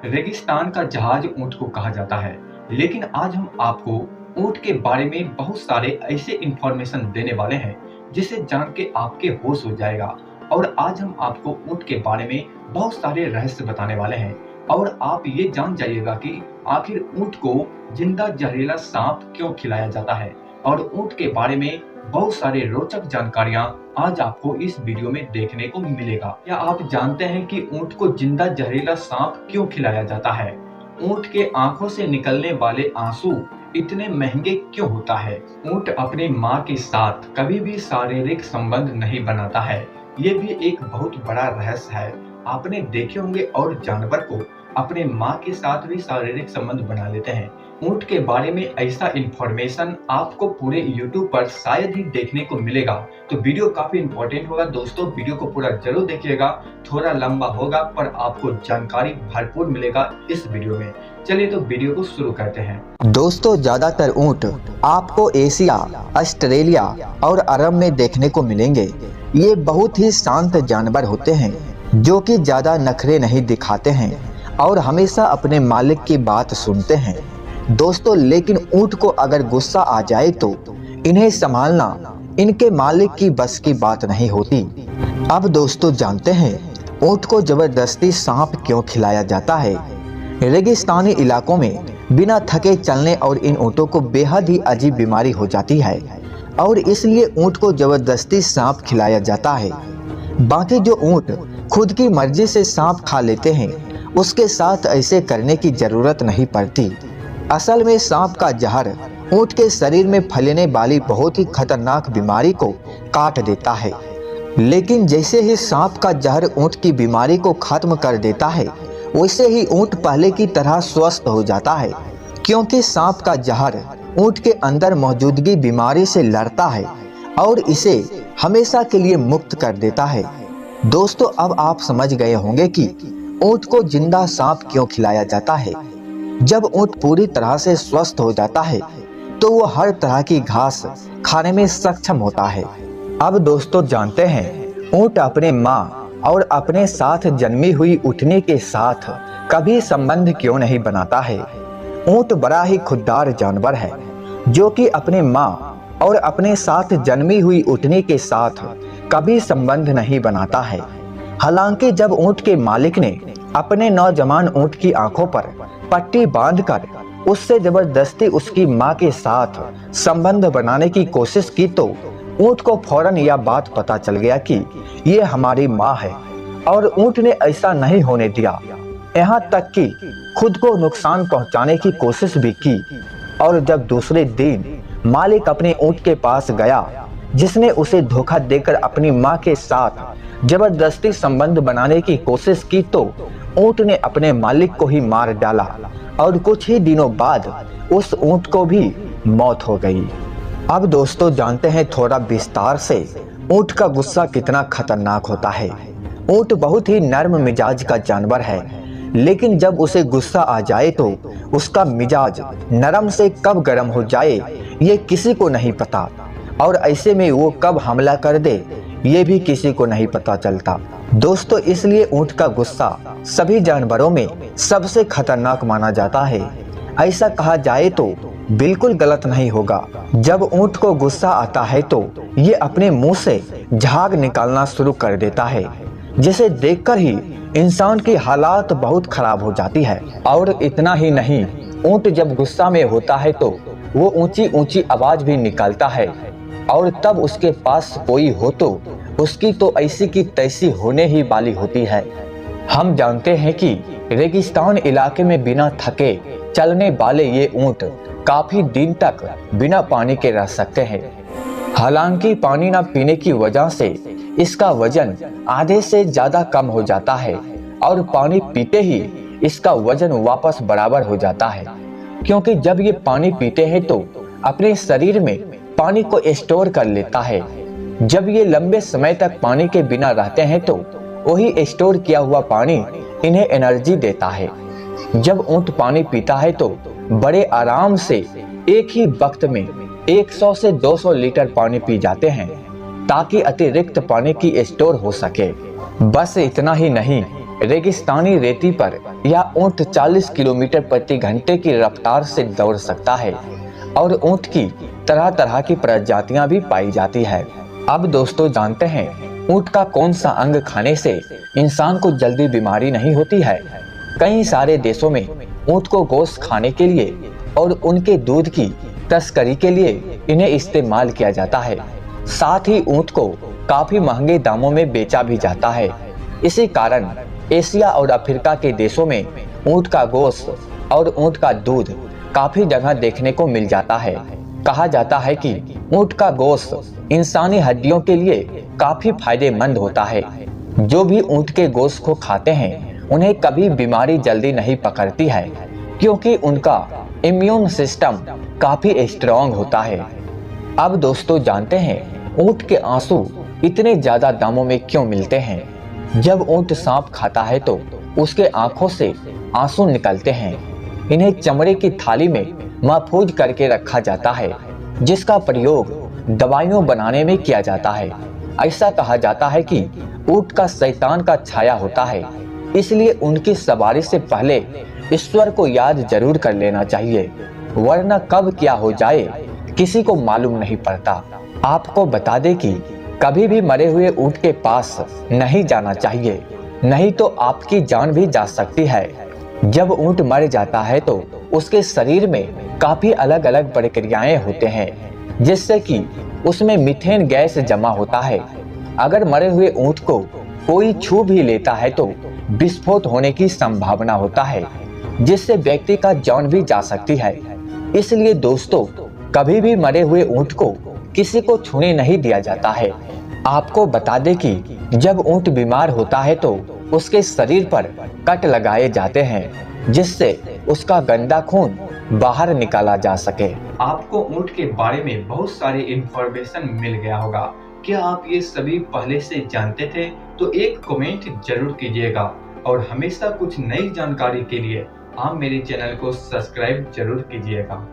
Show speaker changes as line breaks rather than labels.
रेगिस्तान का जहाज ऊंट को कहा जाता है, लेकिन आज हम आपको ऊंट के बारे में बहुत सारे ऐसे इंफॉर्मेशन देने वाले हैं जिसे जान के आपके होश हो जाएगा। और आज हम आपको ऊंट के बारे में बहुत सारे रहस्य बताने वाले हैं और आप ये जान जाइएगा कि आखिर ऊंट को जिंदा जहरीला सांप क्यों खिलाया जाता है। और ऊंट के बारे में बहुत सारे रोचक जानकारियां आज आपको इस वीडियो में देखने को मिलेगा। क्या आप जानते हैं कि ऊंट को जिंदा जहरीला सांप क्यों खिलाया जाता है? ऊंट के आंखों से निकलने वाले आंसू इतने महंगे क्यों होता है? ऊंट अपनी माँ के साथ कभी भी शारीरिक संबंध नहीं बनाता है, ये भी एक बहुत बड़ा रहस्य है। आपने देखे होंगे और जानवर को अपने माँ के साथ भी शारीरिक संबंध बना लेते हैं। ऊंट के बारे में ऐसा इंफॉर्मेशन आपको पूरे YouTube पर शायद ही देखने को मिलेगा, तो वीडियो काफी इंपॉर्टेंट होगा दोस्तों। वीडियो को पूरा जरूर देखिएगा, थोड़ा लंबा होगा पर आपको जानकारी भरपूर मिलेगा इस वीडियो में। चलिए तो वीडियो को शुरू करते हैं।
दोस्तों, ज्यादातर ऊंट आपको एशिया, ऑस्ट्रेलिया और अरब में देखने को मिलेंगे। ये बहुत ही शांत जानवर होते हैं जो कि ज्यादा नखरे नहीं दिखाते हैं और हमेशा अपने मालिक की बात सुनते हैं दोस्तों। लेकिन ऊंट को अगर गुस्सा आ जाए तो इन्हें संभालना इनके मालिक की बस की बात नहीं होती। अब दोस्तों जानते हैं ऊंट को जबरदस्ती सांप क्यों खिलाया जाता है। रेगिस्तानी इलाकों में बिना थके चलने और इन ऊँटों को बेहद ही अजीब बीमारी हो जाती है और इसलिए ऊंट को जबरदस्ती सांप खिलाया जाता है। बाकी जो ऊंट खुद की मर्जी से सांप खा लेते हैं उसके साथ ऐसे करने की जरूरत नहीं पड़ती। असल में सांप का जहर ऊंट के शरीर में फैलने वाली बहुत ही खतरनाक बीमारी को काट देता है। लेकिन जैसे ही सांप का जहर ऊंट की बीमारी को खत्म कर देता है वैसे ही ऊंट पहले की तरह स्वस्थ हो जाता है, क्योंकि सांप का जहर ऊंट के अंदर मौजूदगी बीमारी से लड़ता है और इसे हमेशा के लिए मुक्त कर देता है। दोस्तों, अब आप समझ गए होंगे कि ऊंट को जिंदा सांप क्यों खिलाया जाता है। जब ऊंट पूरी तरह से स्वस्थ हो जाता है तो वो हर तरह की घास खाने में सक्षम होता है। अब दोस्तों जानते हैं ऊंट अपने माँ और अपने साथ जन्मी हुई ऊँटनी के साथ कभी संबंध क्यों नहीं बनाता है। ऊंट बड़ा ही खुददार जानवर है जो कि अपने माँ और अपने साथ जन्मी हुई ऊँटनी के साथ कभी संबंध नहीं बनाता है। हालांकि जब ऊंट के मालिक ने अपने नौजवान ऊंट की आंखों पर पट्टी बांधकर उससे जबरदस्ती उसकी मां के साथ संबंध बनाने की कोशिश की तो ऊंट को फौरन यह बात पता चल गया कि ये हमारी मां है और ऊंट ने ऐसा नहीं होने दिया। यहाँ तक कि खुद को नुकसान पहुंचाने की कोशिश भी की। और जब दूसरे दिन मालिक अपने ऊंट के पास गया जिसने उसे धोखा देकर अपनी मां के साथ जबरदस्ती संबंध बनाने की कोशिश की तो ऊंट ने अपने मालिक को ही मार डाला और कुछ ही दिनों बाद उस ऊंट को भी मौत हो गई। अब दोस्तों जानते हैं थोड़ा विस्तार से ऊंट का गुस्सा कितना खतरनाक होता है। ऊंट बहुत ही नर्म मिजाज का जानवर है, लेकिन जब उसे गुस्सा आ जाए तो उसका मिजाज नरम से कब गर्म हो जाए ये किसी को नहीं पता, और ऐसे में वो कब हमला कर दे ये भी किसी को नहीं पता चलता। दोस्तों, इसलिए ऊंट का गुस्सा सभी जानवरों में सबसे खतरनाक माना जाता है। ऐसा कहा जाए तो बिल्कुल गलत नहीं होगा। जब ऊंट को गुस्सा आता है तो ये अपने मुंह से झाग निकालना शुरू कर देता है, जिसे देखकर ही इंसान की हालात बहुत खराब हो जाती है। और इतना ही नहीं, ऊंट जब गुस्सा में होता है तो वो ऊंची ऊंची आवाज भी निकालता है और तब उसके पास कोई हो तो उसकी तो ऐसी की तैसी होने ही वाली होती है। हम जानते हैं कि रेगिस्तान इलाके में बिना थके चलने वाले ये ऊंट काफी दिन तक बिना पानी के रह सकते हैं। हालांकि पानी न पीने की वजह से इसका वजन आधे से ज्यादा कम हो जाता है और पानी पीते ही इसका वजन वापस बराबर हो जाता है, क्योंकि जब ये पानी पीते हैं तो अपने शरीर में पानी को स्टोर कर लेता है। जब ये लंबे समय तक पानी के बिना रहते हैं तो वही स्टोर किया हुआ पानी इन्हें एनर्जी देता है। जब ऊंट पानी पीता है तो बड़े आराम से एक ही वक्त में 100 से 200 लीटर पानी पी जाते हैं ताकि अतिरिक्त पानी की स्टोर हो सके। बस इतना ही नहीं, रेगिस्तानी रेती पर यह ऊंट 40 किलोमीटर प्रति घंटे की रफ्तार से दौड़ सकता है और ऊंट की तरह तरह की प्रजातियां भी पाई जाती है। अब दोस्तों जानते हैं ऊंट का कौन सा अंग खाने से इंसान को जल्दी बीमारी नहीं होती है। कई सारे देशों में ऊंट को गोश्त खाने के लिए और उनके दूध की तस्करी के लिए इन्हें इस्तेमाल किया जाता है। साथ ही ऊंट को काफी महंगे दामों में बेचा भी जाता है। इसी कारण एशिया और अफ्रीका के देशों में ऊंट का गोश्त और ऊंट का दूध काफी जगह देखने को मिल जाता है। कहा जाता है कि ऊंट का गोश्त इंसानी हड्डियों के लिए काफी फायदेमंद होता है। जो भी ऊंट के गोश्त को खाते हैं उन्हें कभी बीमारी जल्दी नहीं पकड़ती है, क्योंकि उनका इम्यून सिस्टम काफी स्ट्रॉन्ग होता है। अब दोस्तों जानते हैं ऊंट के आंसू इतने ज्यादा दामों में क्यों मिलते हैं। जब ऊंट सांप खाता है तो उसके आंखों से आंसू निकलते हैं। इन्हें चमड़े की थाली में महफूज करके रखा जाता है, जिसका प्रयोग दवाइयों बनाने में किया जाता है। ऐसा कहा जाता है कि ऊंट का शैतान का छाया होता है, इसलिए उनकी सवारी से पहले ईश्वर को याद जरूर कर लेना चाहिए, वरना कब क्या हो जाए किसी को मालूम नहीं पड़ता। आपको बता दें कि कभी भी मरे हुए ऊंट के पास नहीं जाना चाहिए, नहीं तो आपकी जान भी जा सकती है। जब ऊंट मर जाता है तो उसके शरीर में काफी अलग अलग प्रक्रियाएं होते हैं, जिससे कि उसमें मीथेन गैस जमा होता है। अगर मरे हुए ऊंट को कोई छू भी लेता है तो विस्फोट होने की संभावना होता है, जिससे व्यक्ति का जान भी जा सकती है। इसलिए दोस्तों कभी भी मरे हुए ऊंट को किसी को छूने नहीं दिया जाता है। आपको बता दें कि जब ऊंट बीमार होता है तो उसके शरीर पर कट लगाए जाते हैं, जिससे उसका गंदा खून बाहर निकाला जा सके।
आपको ऊंट के बारे में बहुत सारी इंफॉर्मेशन मिल गया होगा। क्या आप ये सभी पहले से जानते थे? तो एक कमेंट जरूर कीजिएगा और हमेशा कुछ नई जानकारी के लिए आप मेरे चैनल को सब्सक्राइब जरूर कीजिएगा।